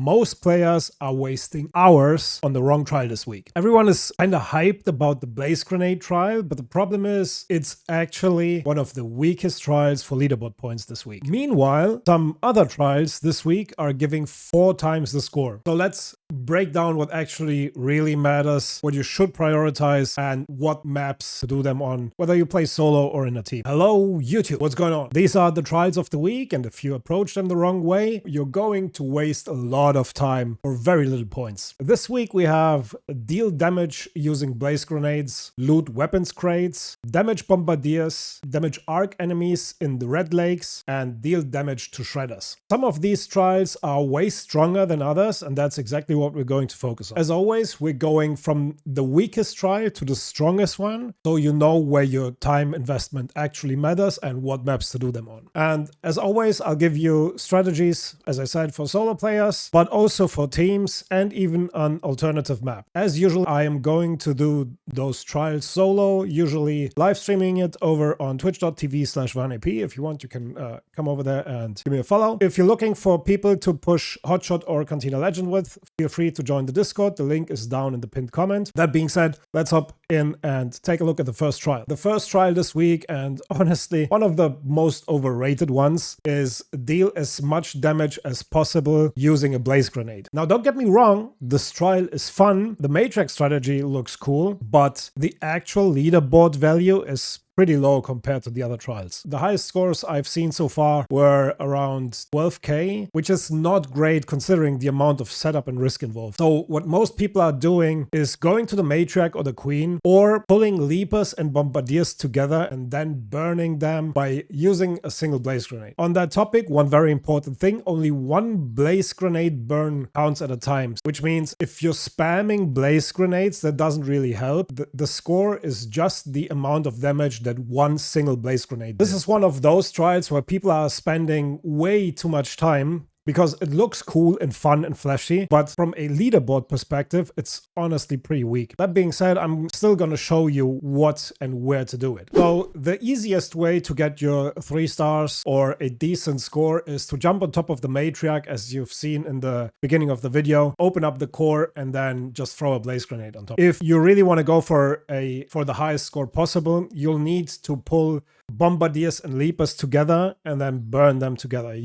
most players are wasting hours on the wrong trial this week. Everyone is kind of hyped about the Blaze Grenade trial, but the problem is it's actually one of the weakest trials for leaderboard points this week. Meanwhile, some other trials this week are giving 4 times the score. So let's break down what actually really matters, what you should prioritize, and what maps to do them on, whether you play solo or in a team. Hello YouTube, what's going on? These are the trials of the week, and if you approach them the wrong way, you're going to waste a lot of time for very little points. This week we have deal damage using blaze grenades, loot weapons crates, damage bombardiers, damage arc enemies in the red lakes, and deal damage to shredders. Some of these trials are way stronger than others, and that's exactly what we're going to focus on. As always, we're going from the weakest trial to the strongest one, so you know where your time investment actually matters and what maps to do them on. And as always, I'll give you strategies, as I said, for solo players, but also for teams and even an alternative map. As usual, I am going to do those trials solo, usually live streaming it over on twitch.tv/vanap. If you want, you can come over there and give me a follow. If you're looking for people to push Hotshot or Cantina Legend with, feel free to join the Discord. The link is down in the pinned comment. That being said, let's hop in and take a look at the first trial. The first trial this week, and honestly, one of the most overrated ones, is deal as much damage as possible using a blaze grenade. Now, don't get me wrong, this trial is fun. The matrix strategy looks cool, but the actual leaderboard value is pretty low compared to the other trials. The highest scores I've seen so far were around 12k, which is not great considering the amount of setup and risk involved. So what most people are doing is going to the matriarch or the queen, or pulling leapers and bombardiers together and then burning them by using a single blaze grenade. On that topic, one very important thing, only one blaze grenade burn counts at a time, which means if you're spamming blaze grenades, that doesn't really help. The score is just the amount of damage that one single blaze grenade did. This is one of those trials where people are spending way too much time because it looks cool and fun and flashy, but from a leaderboard perspective, it's honestly pretty weak. That being said, I'm still gonna show you what and where to do it. So the easiest way to get your 3 stars or a decent score is to jump on top of the matriarch, as you've seen in the beginning of the video, open up the core, and then just throw a blaze grenade on top. If you really want to go for the highest score possible, you'll need to pull bombardiers and leapers together and then burn them together.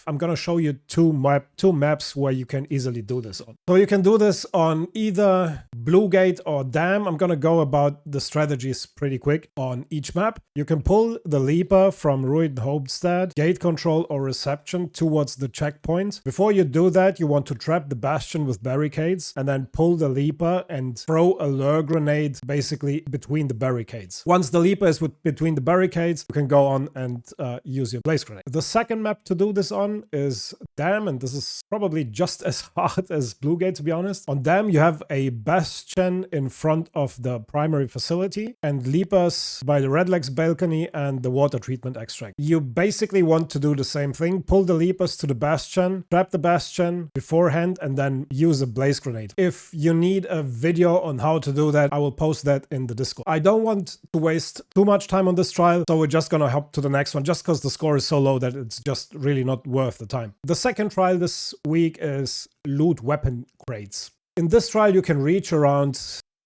I'm gonna show you two maps where you can easily do this on. So you can do this on either Blue Gate or Dam. I'm gonna go about the strategies pretty quick on each map. You can pull the leaper from Ruined Homestead, gate control or reception towards the checkpoint. Before you do that, you want to trap the bastion with barricades and then pull the leaper and throw a lure grenade basically between the barricades. Once the leaper is between the barricades, you can go on and use your blaze grenade. The second map to do this on is Dam, and this is probably just as hard as Blue Gate, to be honest. On Dam, you have a bastion in front of the primary facility and leapers by the Red Lakes balcony and the water treatment extract. You basically want to do the same thing, pull the leapers to the bastion, trap the bastion beforehand, and then use a blaze grenade. If you need a video on how to do that, I will post that in the Discord. I don't want to waste too much time on this trial, so we're just gonna hop to the next one just because the score is so low that it's just really not worth the time. The second trial this week is loot weapon crates. In this trial, you can reach around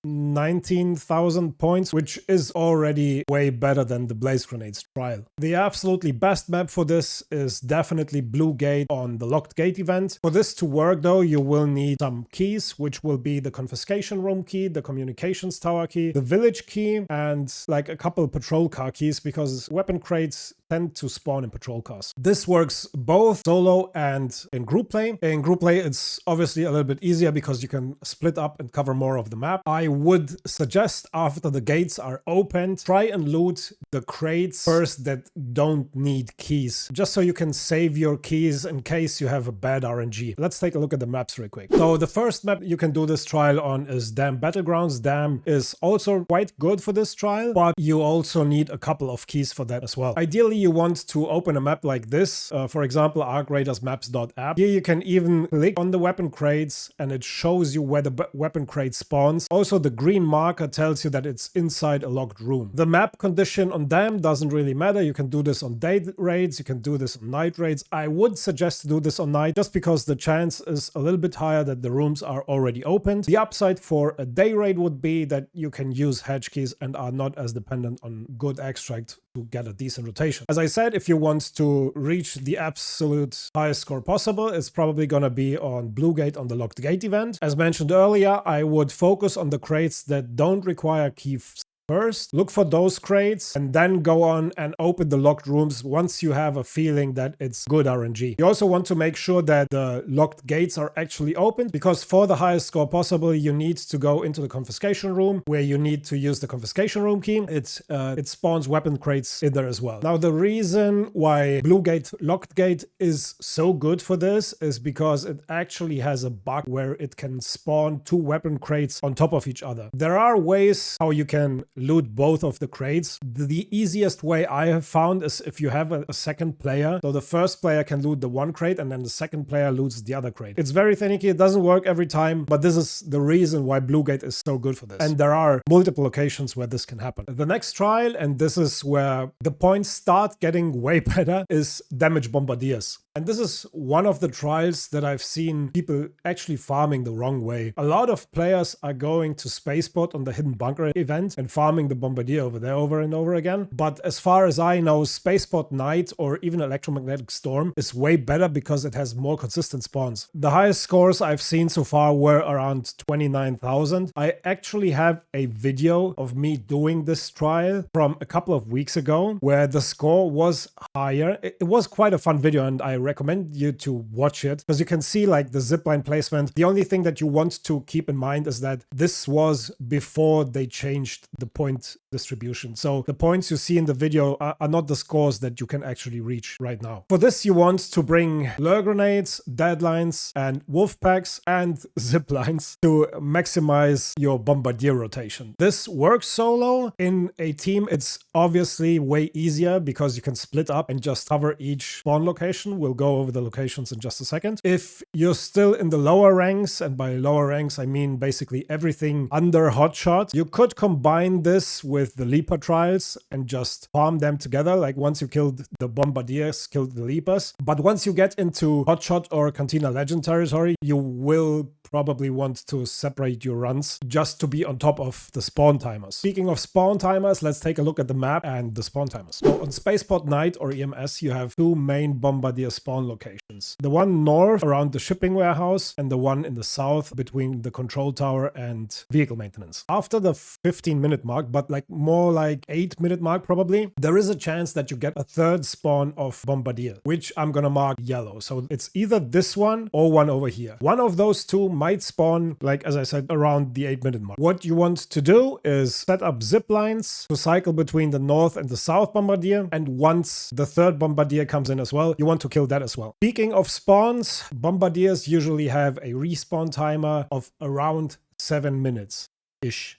19,000 points, which is already way better than the Blaze Grenades trial. The absolutely best map for this is definitely Blue Gate on the Locked Gate event. For this to work though, you will need some keys, which will be the Confiscation Room key, the Communications Tower key, the Village key, and like a couple patrol car keys, because weapon crates tend to spawn in patrol cars. This works both solo and in group play. In group play, it's obviously a little bit easier because you can split up and cover more of the map. I would suggest after the gates are opened, try and loot the crates first that don't need keys, just so you can save your keys in case you have a bad RNG. Let's take a look at the maps real quick. So the first map you can do this trial on is Dam Battlegrounds. Dam is also quite good for this trial, but you also need a couple of keys for that as well. Ideally, Normally you want to open a map like this, for example, arcraidersmaps.app. Here you can even click on the weapon crates and it shows you where the weapon crate spawns. Also, the green marker tells you that it's inside a locked room. The map condition on them doesn't really matter. You can do this on day raids, you can do this on night raids. I would suggest to do this on night just because the chance is a little bit higher that the rooms are already opened. The upside for a day raid would be that you can use hedge keys and are not as dependent on good extract to get a decent rotation. As I said, if you want to reach the absolute highest score possible, it's probably gonna be on Blue Gate on the Locked Gate event. As mentioned earlier, I would focus on the crates that don't require keys first. Look for those crates and then go on and open the locked rooms once you have a feeling that it's good RNG. You also want to make sure that the locked gates are actually opened, because for the highest score possible, you need to go into the confiscation room where you need to use the confiscation room key. It spawns weapon crates in there as well. Now, the reason why Blue Gate Locked Gate is so good for this is because it actually has a bug where it can spawn 2 weapon crates on top of each other. There are ways how you can loot both of the crates. The easiest way I have found is if you have a second player. So the first player can loot the one crate and then the second player loots the other crate. It's very finicky. It doesn't work every time, but this is the reason why Blue Gate is so good for this. And there are multiple locations where this can happen. The next trial, and this is where the points start getting way better, is Damage Bombardiers. And this is one of the trials that I've seen people actually farming the wrong way. A lot of players are going to Spaceport on the Hidden Bunker event and farming the Bombardier over there over and over again. But as far as I know, Spaceport Night or even Electromagnetic Storm is way better because it has more consistent spawns. The highest scores I've seen so far were around 29,000. I actually have a video of me doing this trial from a couple of weeks ago where the score was higher. It was quite a fun video and I recommend you to watch it because you can see like the zipline placement. The only thing that you want to keep in mind is that this was before they changed the point distribution. So the points you see in the video are not the scores that you can actually reach right now. For this, you want to bring lure grenades, deadlines, and wolf packs and zip lines to maximize your bombardier rotation. This works solo. In a team, it's obviously way easier because you can split up and just cover each spawn location. We'll go over the locations in just a second. If you're still in the lower ranks, and by lower ranks I mean basically everything under hotshot, you could combine this with the Leaper trials and just farm them together. Like once you killed the Bombardiers, killed the Leapers. But once you get into hotshot or Cantina Legend territory, you will probably want to separate your runs just to be on top of the spawn timers. Speaking of spawn timers, let's take a look at the map and the spawn timers. So on Spaceport Night or EMS, you have 2 main Bombardier spawn locations. The one north around the shipping warehouse and the one in the south between the control tower and vehicle maintenance. After the 15-minute mark, but like more like 8-minute mark probably, there is a chance that you get a third spawn of Bombardier, which I'm gonna mark yellow. So it's either this one or one over here. One of those two might spawn, like as I said, around the 8-minute mark. What you want to do is set up zip lines to cycle between the north and the south Bombardier, and once the third Bombardier comes in as well, you want to kill that as well. Speaking of spawns, Bombardiers usually have a respawn timer of around 7 minutes.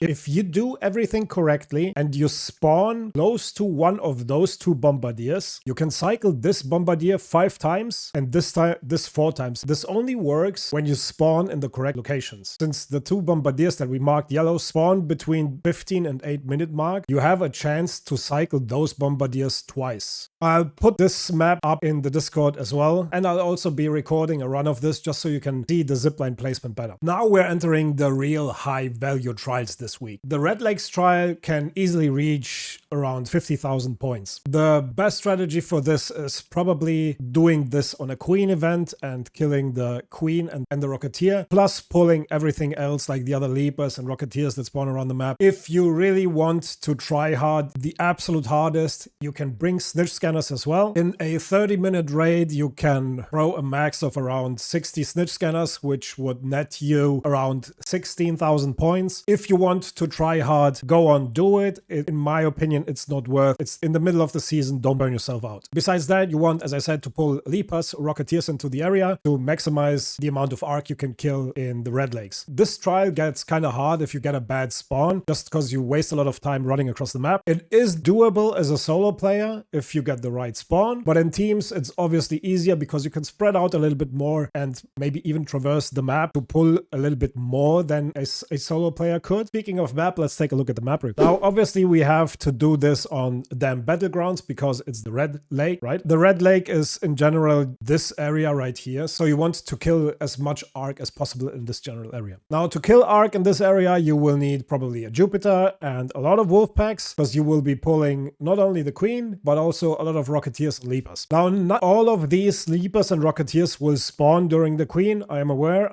If you do everything correctly and you spawn close to one of those 2 Bombardiers, you can cycle this Bombardier 5 times and this 4 times. This only works when you spawn in the correct locations. Since the 2 Bombardiers that we marked yellow spawn between 15 and 8-minute mark, you have a chance to cycle those Bombardiers twice. I'll put this map up in the Discord as well, and I'll also be recording a run of this just so you can see the zipline placement better. Now we're entering the real high value trials this week. The Red Lakes trial can easily reach around 50,000 points. The best strategy for this is probably doing this on a Queen event and killing the Queen and the Rocketeer, plus pulling everything else like the other Leapers and Rocketeers that spawn around the map. If you really want to try hard, the absolute hardest, you can bring snitch scanners as well. In a 30-minute raid, you can throw a max of around 60 snitch scanners, which would net you around 16,000 points. If you want to try hard, go on, do it. In my opinion, opinion, it's not worth. It's in the middle of the season. Don't burn yourself out. Besides that, you want, as I said, to pull Leapers, Rocketeers into the area to maximize the amount of arc you can kill in the Red Lakes. This trial gets kind of hard if you get a bad spawn, just because you waste a lot of time running across the map. It is doable as a solo player if you get the right spawn, but in teams, it's obviously easier because you can spread out a little bit more and maybe even traverse the map to pull a little bit more than a solo player could. Speaking of map, let's take a look at the map. Now, obviously, we have to do this on damn battlegrounds because it's the Red Lake, right? The Red Lake is in general this area right here. So you want to kill as much arc as possible in this general area. Now, to kill arc in this area, you will need probably a Jupiter and a lot of wolf packs because you will be pulling not only the Queen, but also a lot of Rocketeers and Leapers. Now, not all of these Leapers and Rocketeers will spawn during the Queen. I am aware.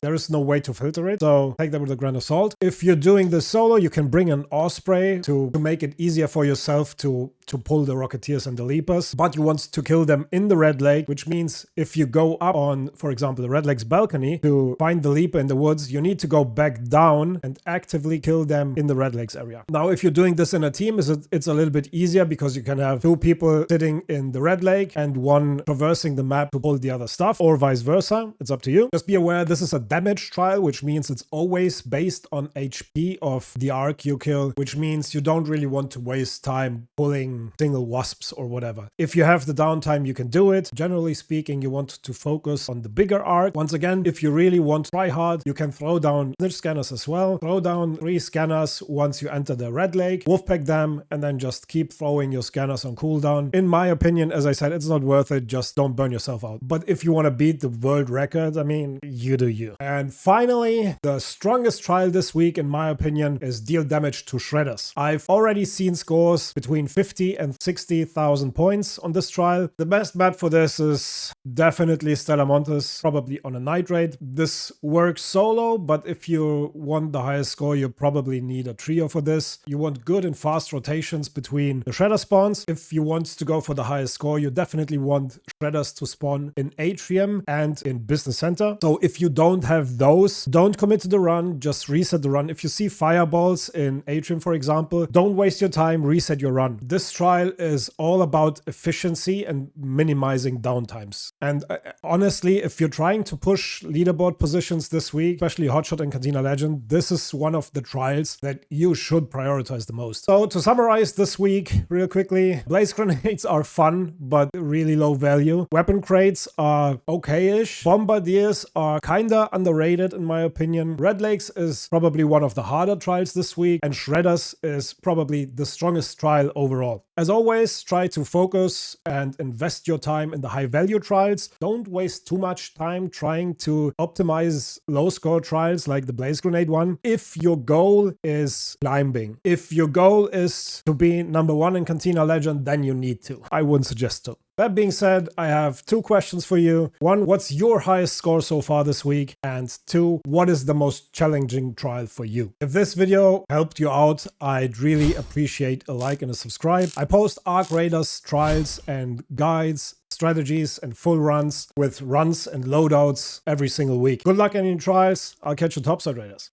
There is no way to filter it. So take that with a grain of salt. If you're doing this solo, you can bring an Osprey to make it easier for yourself to pull the Rocketeers and the Leapers, but you want to kill them in the Red Lake, which means if you go up on, for example, the Red Lake's balcony to find the Leaper in the woods, you need to go back down and actively kill them in the Red Lakes area. Now, if you're doing this in a team, it's a little bit easier because you can have two people sitting in the Red Lake and one traversing the map to pull the other stuff, or vice versa. It's up to you. Just be aware this is a damage trial, which means it's always based on HP of the arc you kill, which means you don't really want to waste time pulling single wasps or whatever. If you have the downtime, you can do it. Generally speaking, you want to focus on the bigger arc. Once again, if you really want to try hard, you can throw down snitch scanners as well. Throw down 3 scanners once you enter the Red Lake, wolfpack them, and then just keep throwing your scanners on cooldown. In my opinion, as I said, it's not worth it. Just don't burn yourself out. But if you want to beat the world record, I mean, you do you. And finally, the strongest trial this week, in my opinion, is deal damage to Shredders. I've already seen scores between 50 and 60,000 points on this trial. The best map for this is definitely Stella Montes, probably on a night raid. This works solo, but if you want the highest score, you probably need a trio for this. You want good and fast rotations between the Shredder spawns. If you want to go for the highest score, you definitely want Shredders to spawn in Atrium and in Business Center. So if you don't have those, don't commit to the run, just reset the run. If you see fireballs in Atrium, for example, don't waste your time, reset your run. This trial is all about efficiency and minimizing downtimes. And honestly, if you're trying to push leaderboard positions this week, especially Hotshot and Cantina Legend, this is one of the trials that you should prioritize the most. So to summarize this week real quickly, blaze grenades are fun, but really low value. Weapon crates are okay-ish. Bombardiers are kinda underrated in my opinion. Red Lakes is probably one of the harder trials this week, and Shredders is probably the strongest trial overall. As always, try to focus and invest your time in the high value trials. Don't waste too much time trying to optimize low score trials like the blaze grenade one. If your goal is climbing, if your goal is to be #1 in Cantina Legend, then you need to. I wouldn't suggest to. That being said, I have 2 questions for you. 1, what's your highest score so far this week? And 2, what is the most challenging trial for you? If this video helped you out, I'd really appreciate a like and a subscribe. I post Arc Raiders trials and guides, strategies and full runs with runs and loadouts every single week. Good luck in your trials. I'll catch you topside Raiders.